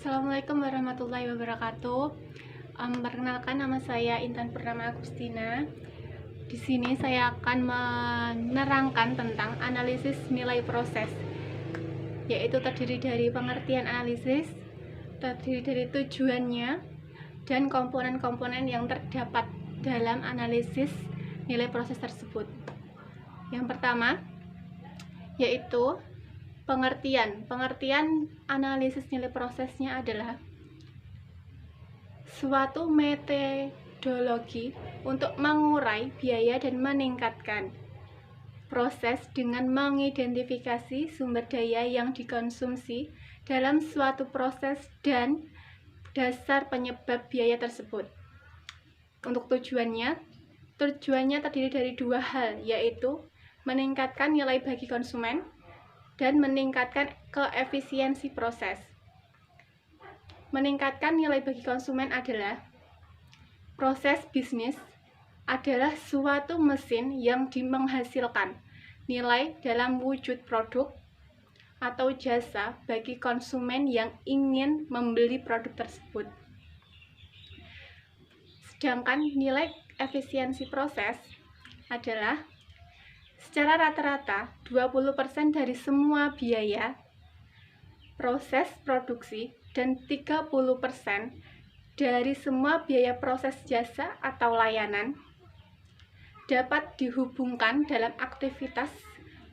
Assalamualaikum warahmatullahi wabarakatuh. Perkenalkan, nama saya Intan Purnama Agustina. Di sini saya akan menerangkan tentang analisis nilai proses, yaitu terdiri dari pengertian analisis, terdiri dari tujuannya, dan komponen-komponen yang terdapat dalam analisis nilai proses tersebut. Yang pertama, yaitu pengertian analisis nilai prosesnya adalah suatu metodologi untuk mengurai biaya dan meningkatkan proses dengan mengidentifikasi sumber daya yang dikonsumsi dalam suatu proses dan dasar penyebab biaya tersebut. Untuk tujuannya terdiri dari dua hal, yaitu meningkatkan nilai bagi konsumen dan meningkatkan keefisiensi proses. Meningkatkan nilai bagi konsumen adalah proses bisnis adalah suatu mesin yang menghasilkan nilai dalam wujud produk atau jasa bagi konsumen yang ingin membeli produk tersebut. Sedangkan nilai efisiensi proses adalah secara rata-rata 20% dari semua biaya proses produksi dan 30% dari semua biaya proses jasa atau layanan dapat dihubungkan dalam aktivitas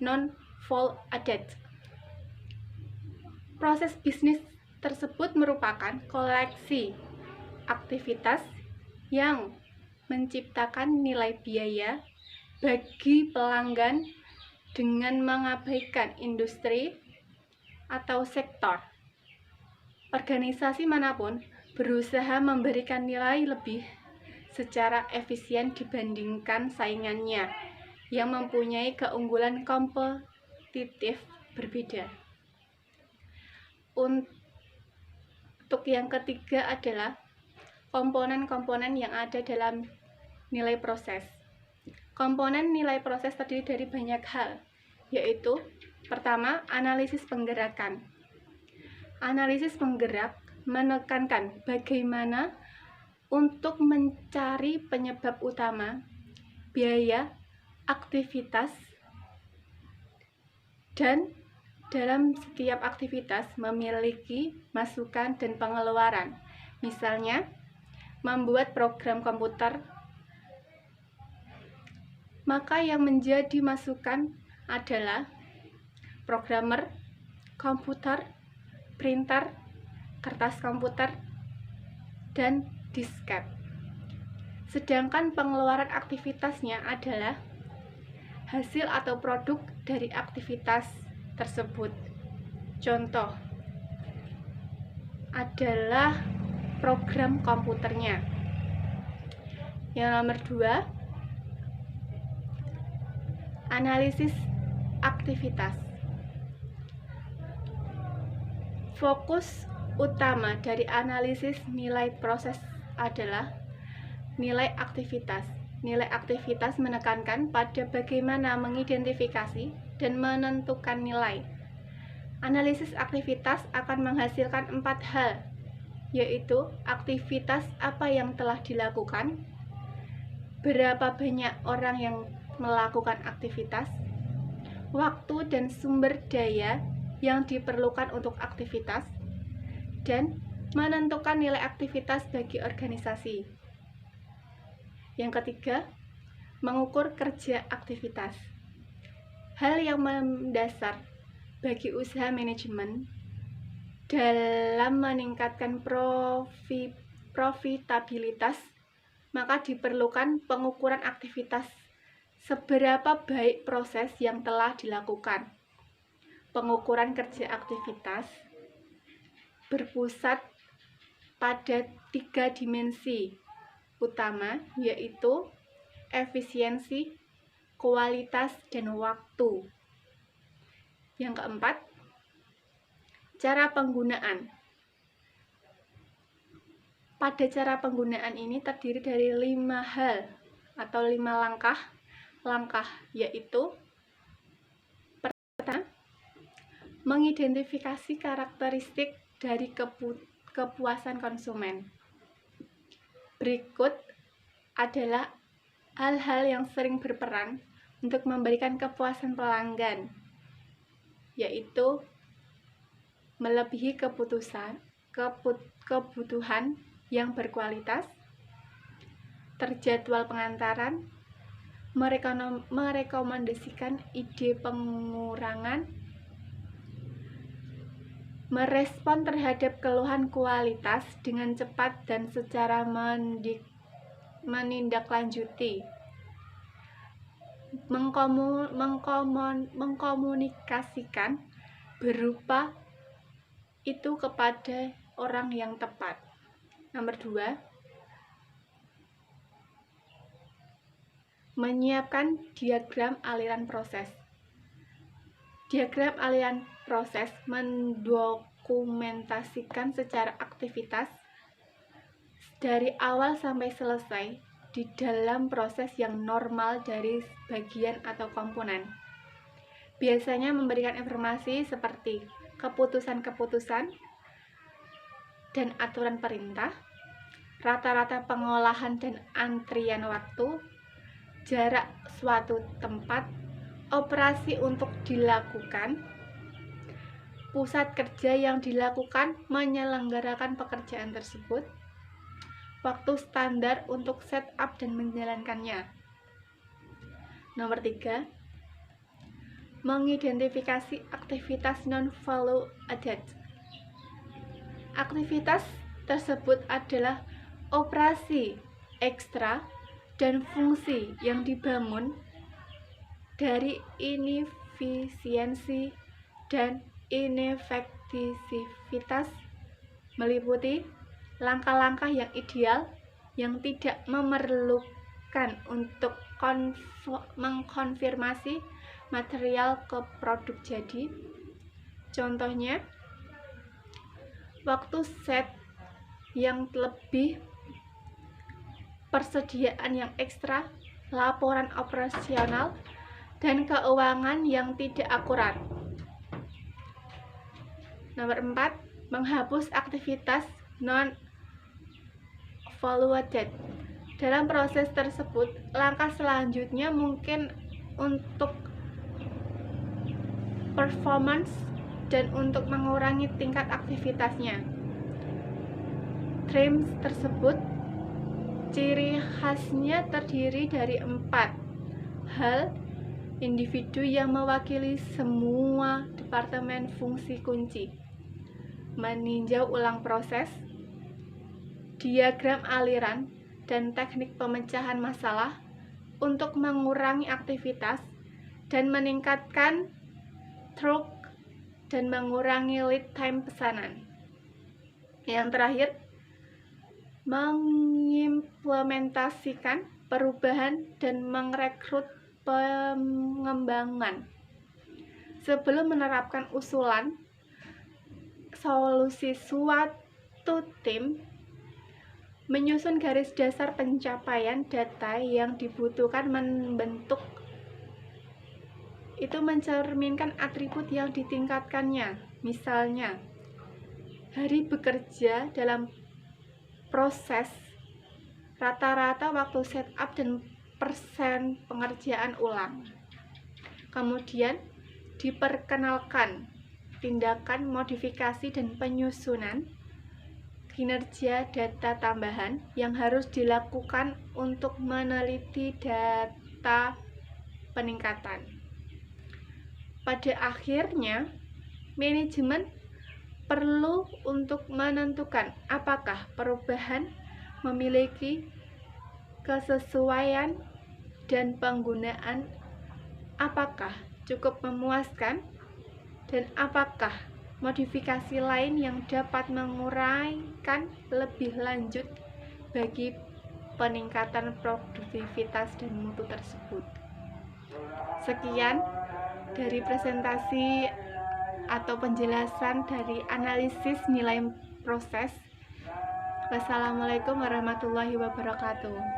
non-value-added. Proses bisnis tersebut merupakan koleksi aktivitas yang menciptakan nilai biaya bagi pelanggan dengan mengabaikan industri atau sektor. Organisasi manapun berusaha memberikan nilai lebih secara efisien dibandingkan saingannya yang mempunyai keunggulan kompetitif berbeda. Untuk yang ketiga adalah komponen-komponen yang ada dalam nilai proses. Komponen nilai proses terdiri dari banyak hal, yaitu pertama, analisis penggerakan. Analisis penggerak menekankan bagaimana untuk mencari penyebab utama, biaya, aktivitas, dan dalam setiap aktivitas memiliki masukan dan pengeluaran. Misalnya, membuat program komputer, maka yang menjadi masukan adalah programmer, komputer, printer, kertas komputer, dan disket. Sedangkan pengeluaran aktivitasnya adalah hasil atau produk dari aktivitas tersebut. Contoh adalah program komputernya. Yang nomor 2, analisis aktivitas. Fokus utama dari analisis nilai proses adalah nilai aktivitas. Nilai aktivitas menekankan pada bagaimana mengidentifikasi dan menentukan nilai. Analisis aktivitas akan menghasilkan 4 hal, yaitu aktivitas apa yang telah dilakukan, berapa banyak orang yang melakukan aktivitas, waktu dan sumber daya yang diperlukan untuk aktivitas, dan menentukan nilai aktivitas bagi organisasi. Yang ketiga, mengukur kerja aktivitas. Hal yang mendasar bagi usaha manajemen dalam meningkatkan profitabilitas, maka diperlukan pengukuran aktivitas seberapa baik proses yang telah dilakukan. Pengukuran kerja aktivitas berpusat pada 3 dimensi utama, yaitu efisiensi, kualitas, dan waktu. Yang keempat, cara penggunaan. Pada cara penggunaan ini terdiri dari 5 hal atau 5 langkah, yaitu pertama, mengidentifikasi karakteristik dari kepuasan konsumen. Berikut adalah hal-hal yang sering berperan untuk memberikan kepuasan pelanggan, yaitu melebihi kebutuhan yang berkualitas, terjadwal pengantaran, merekomendasikan ide pengurangan, merespon terhadap keluhan kualitas dengan cepat dan secara menindaklanjuti, mengkomunikasikan berupa itu kepada orang yang tepat. Nomor 2, menyiapkan diagram aliran proses. Diagram aliran proses mendokumentasikan secara aktivitas dari awal sampai selesai di dalam proses yang normal dari bagian atau komponen. Biasanya memberikan informasi seperti keputusan-keputusan dan aturan perintah, rata-rata pengolahan dan antrian waktu, jarak suatu tempat, operasi untuk dilakukan, pusat kerja yang dilakukan menyelenggarakan pekerjaan tersebut, waktu standar untuk setup dan menjalankannya. Nomor 3, mengidentifikasi aktivitas non-value added. Aktivitas tersebut adalah operasi ekstra dan fungsi yang dibangun dari inefisiensi dan inefektivitas, meliputi langkah-langkah yang ideal yang tidak memerlukan untuk mengkonfirmasi material ke produk jadi. Contohnya, waktu set yang lebih, persediaan yang ekstra, laporan operasional, dan keuangan yang tidak akurat. Nomor 4, menghapus aktivitas non-valued. Dalam proses tersebut, langkah selanjutnya mungkin untuk performance dan untuk mengurangi tingkat aktivitasnya. Trims tersebut ciri khasnya terdiri dari 4 hal individu yang mewakili semua departemen fungsi kunci: meninjau ulang proses, diagram aliran, dan teknik pemecahan masalah untuk mengurangi aktivitas dan meningkatkan throughput dan mengurangi lead time pesanan. Yang terakhir, mengimplementasikan perubahan dan merekrut pengembangan. Sebelum menerapkan usulan solusi, suatu tim menyusun garis dasar pencapaian data yang dibutuhkan, membentuk itu mencerminkan atribut yang ditingkatkannya. Misalnya, hari bekerja dalam proses, rata-rata waktu setup dan persen pengerjaan ulang. Kemudian diperkenalkan tindakan modifikasi dan penyusunan kinerja data tambahan yang harus dilakukan untuk meneliti data peningkatan. Pada akhirnya, manajemen perlu untuk menentukan apakah perubahan memiliki kesesuaian dan penggunaan apakah cukup memuaskan, dan apakah modifikasi lain yang dapat menguraikan lebih lanjut bagi peningkatan produktivitas dan mutu tersebut. Sekian dari presentasi atau penjelasan dari analisis nilai proses. Wassalamualaikum warahmatullahi wabarakatuh.